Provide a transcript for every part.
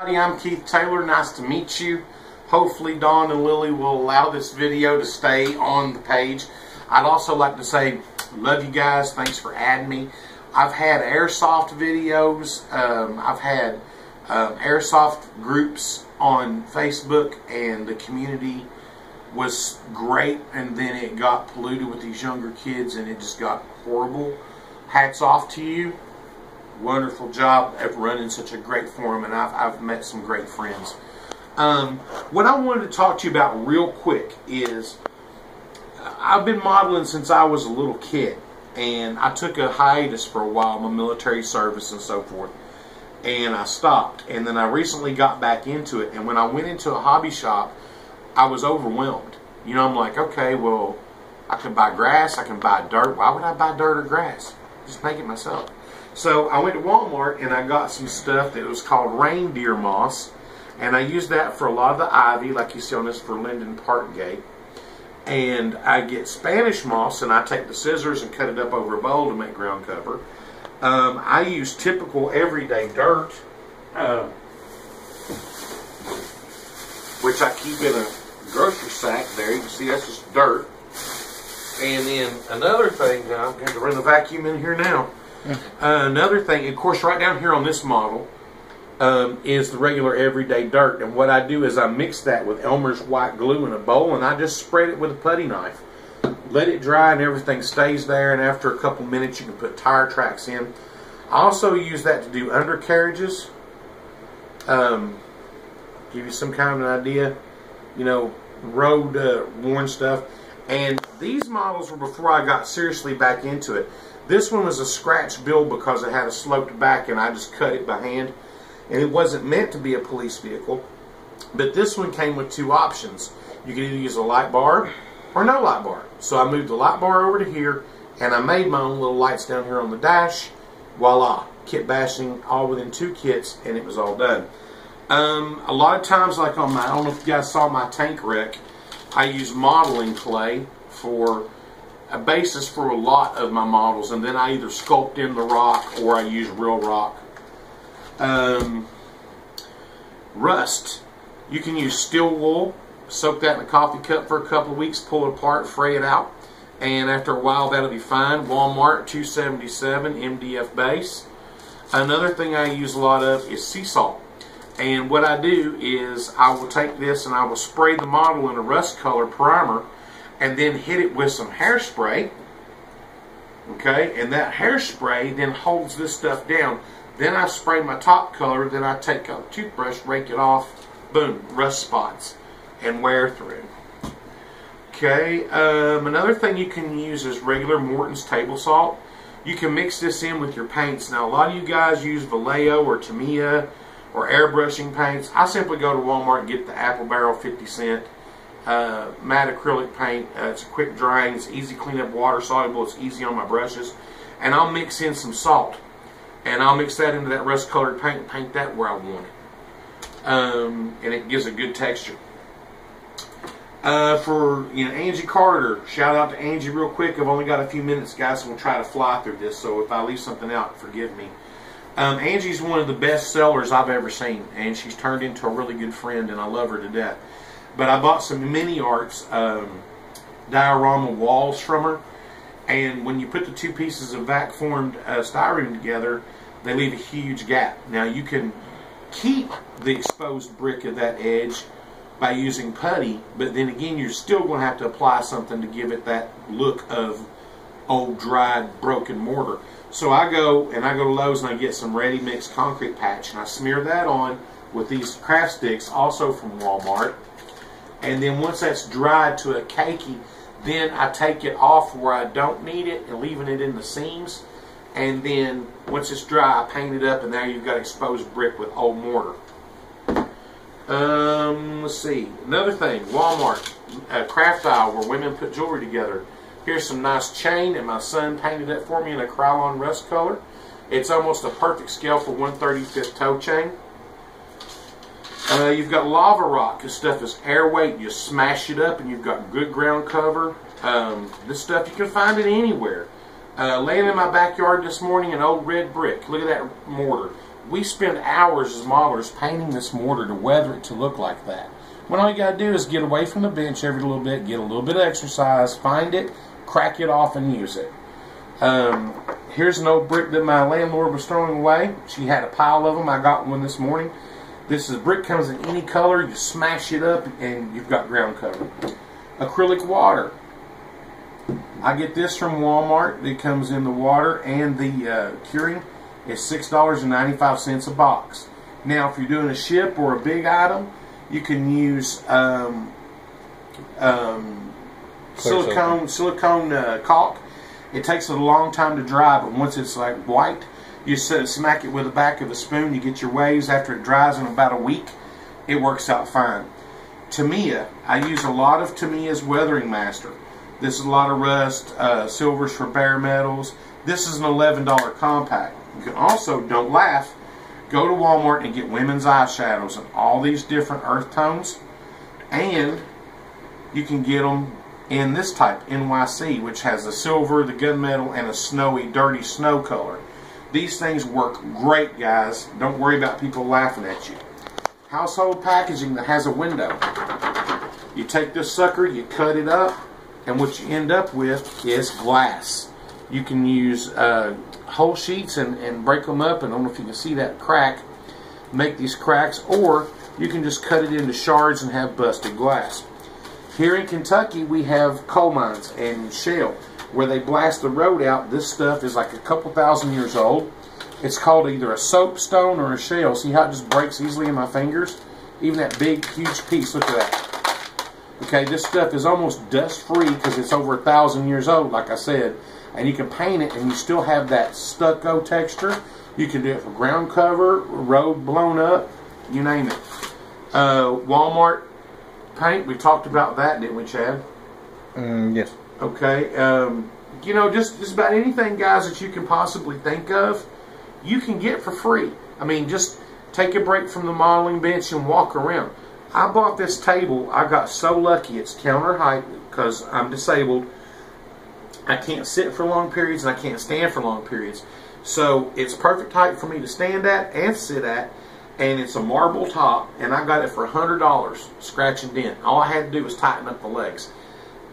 I'm Keith Taylor. Nice to meet you. Hopefully Dawn and Lily will allow this video to stay on the page. I'd also like to say, love you guys. Thanks for adding me. I've had airsoft videos. I've had airsoft groups on Facebook, and the community was great, and then it got polluted with these younger kids, and it just got horrible. Hats off to you. Wonderful job at running such a great forum, and I've met some great friends. What I wanted to talk to you about real quick is I've been modeling since I was a little kid, and I took a hiatus for a while, my military service and so forth, and I stopped, and then I recently got back into it, and when I went into a hobby shop, I was overwhelmed. You know, I'm like, okay, well, I can buy grass, I can buy dirt. Why would I buy dirt or grass? Just make it myself. So I went to Walmart and I got some stuff that was called reindeer moss, and I used that for a lot of the ivy, like you see on this for Linden Park Gate. And I get Spanish moss, and I take the scissors and cut it up over a bowl to make ground cover. I use typical everyday dirt, which I keep in a grocery sack there. You can see that's just dirt. And then another thing, I'm going to run the vacuum in here now. Another thing, of course, right down here on this model is the regular everyday dirt. And what I do is I mix that with Elmer's white glue in a bowl, and I just spread it with a putty knife. Let it dry, and everything stays there. And after a couple minutes, you can put tire tracks in. I also use that to do undercarriages. Give you some kind of an idea, you know, road worn stuff. And these models were before I got seriously back into it. This one was a scratch build because it had a sloped back, and I just cut it by hand. And it wasn't meant to be a police vehicle. But this one came with two options. You could either use a light bar or no light bar. So I moved the light bar over to here, and I made my own little lights down here on the dash. Voila. Kit bashing all within 2 kits, and it was all done. A lot of times, like on my, I don't know if you guys saw my tank wreck, I use modeling clay for a basis for a lot of my models, and then I either sculpt in the rock or I use real rock. Rust. You can use steel wool, soak that in a coffee cup for a couple of weeks, pull it apart, fray it out, and after a while that'll be fine. Walmart, $2.77 MDF base. Another thing I use a lot of is sea salt. And what I do is I will take this and I will spray the model in a rust color primer, and then hit it with some hairspray. Okay, and that hairspray then holds this stuff down. Then I spray my top color, then I take a toothbrush, rake it off, boom, rust spots, and wear through. Okay, another thing you can use is regular Morton's table salt. You can mix this in with your paints. Now, a lot of you guys use Vallejo or Tamiya or airbrushing paints. I simply go to Walmart and get the Apple Barrel 50-cent matte acrylic paint. It's a quick drying, it's easy cleanup, water soluble, it's easy on my brushes. And I'll mix in some salt, and I'll mix that into that rust colored paint and paint that where I want it. And it gives a good texture. For, you know, Angie Carter, shout out to Angie real quick. I've only got a few minutes, guys, so we'll try to fly through this, so if I leave something out, forgive me. Angie's one of the best sellers I've ever seen, and she's turned into a really good friend, and I love her to death. But I bought some Mini Arts diorama walls from her, and when you put the 2 pieces of vac formed styrene together, they leave a huge gap. Now you can keep the exposed brick of that edge by using putty, but then again you're still going to have to apply something to give it that look of old dried broken mortar. So I go to Lowe's and I get some ready mixed concrete patch, and I smear that on with these craft sticks, also from Walmart. And then once that's dried to a cakey, then I take it off where I don't need it and leaving it in the seams. And then once it's dry, I paint it up, and now you've got exposed brick with old mortar. Let's see. Another thing, Walmart, craft aisle where women put jewelry together. Here's some nice chain, and my son painted that for me in a Krylon rust color. It's almost a perfect scale for 1/35 toe chain. You've got lava rock. This stuff is airweight. You smash it up and you've got good ground cover. This stuff you can find it anywhere. Laying in my backyard this morning, an old red brick. Look at that mortar. we spend hours as modelers painting this mortar to weather it to look like that. When all you got to do is get away from the bench every little bit, get a little bit of exercise, find it, crack it off, and use it. Here's an old brick that my landlord was throwing away. She had a pile of them. I got one this morning. This is brick, comes in any color. You smash it up and you've got ground cover. Acrylic water. I get this from Walmart. It comes in the water and the curing. It's $6.95 a box. Now, if you're doing a ship or a big item, you can use silicone caulk. It takes a long time to dry, but once it's like white, you smack it with the back of a spoon. You get your waves. After it dries in about a week, it works out fine. Tamiya. I use a lot of Tamiya's Weathering Master. This is a lot of rust, silvers for bare metals. This is an $11 compact. You can also, don't laugh, go to Walmart and get women's eyeshadows in all these different earth tones. And you can get them in this type, NYC, which has the silver, the gunmetal, and a snowy, dirty snow color. These things work great, guys. Don't worry about people laughing at you. Household packaging that has a window. You take this sucker, you cut it up, and what you end up with is glass. You can use whole sheets and break them up, and I don't know if you can see that crack, make these cracks, or you can just cut it into shards and have busted glass. Here in Kentucky, we have coal mines and shale where they blast the road out. This stuff is like a couple thousand years old. It's called either a soapstone or a shale. See how it just breaks easily in my fingers? Even that big, huge piece, look at that. Okay, this stuff is almost dust-free because it's over 1,000 years old, like I said. And you can paint it and you still have that stucco texture. You can do it for ground cover, road blown up, you name it. Walmart paint, we talked about that, didn't we, Chad? Yes. Okay. You know, just about anything, guys, that you can possibly think of, you can get for free. I mean, just take a break from the modeling bench and walk around. I bought this table. I got so lucky. It's counter height because I'm disabled. I can't sit for long periods and I can't stand for long periods. So it's perfect height for me to stand at and sit at. And it's a marble top, and I got it for $100, scratch and dent. All I had to do was tighten up the legs.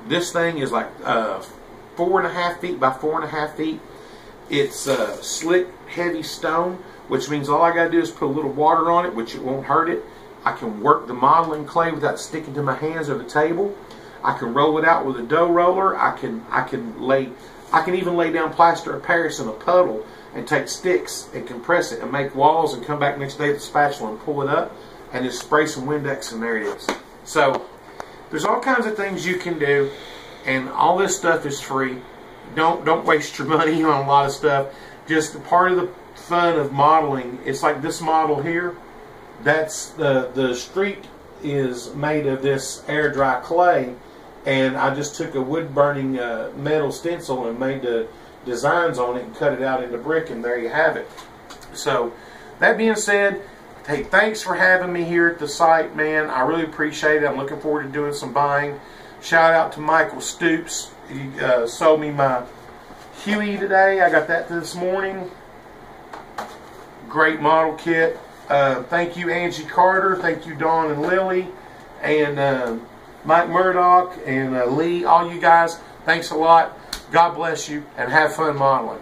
This thing is like 4.5 feet by 4.5 feet. It's slick, heavy stone, which means all I got to do is put a little water on it, which it won't hurt it. I can work the modeling clay without sticking to my hands or the table. I can roll it out with a dough roller. I can even lay down plaster of Paris in a puddle and take sticks and compress it and make walls and come back next day with the spatula and pull it up and just spray some Windex and there it is. So there's all kinds of things you can do, and all this stuff is free. Don't waste your money on a lot of stuff. Just part of the fun of modeling. It's like this model here. That's the street is made of this air dry clay, and I just took a wood burning metal stencil and made the designs on it and cut it out into brick, and there you have it. So that being said, hey, thanks for having me here at the site, man. I really appreciate it. I'm looking forward to doing some buying. Shout out to Michael Stoops. He sold me my Huey today. I got that this morning. Great model kit. Thank you, Angie Carter. Thank you, Dawn and Lily, and Mike Murdoch and Lee. All you guys, thanks a lot. God bless you, and have fun modeling.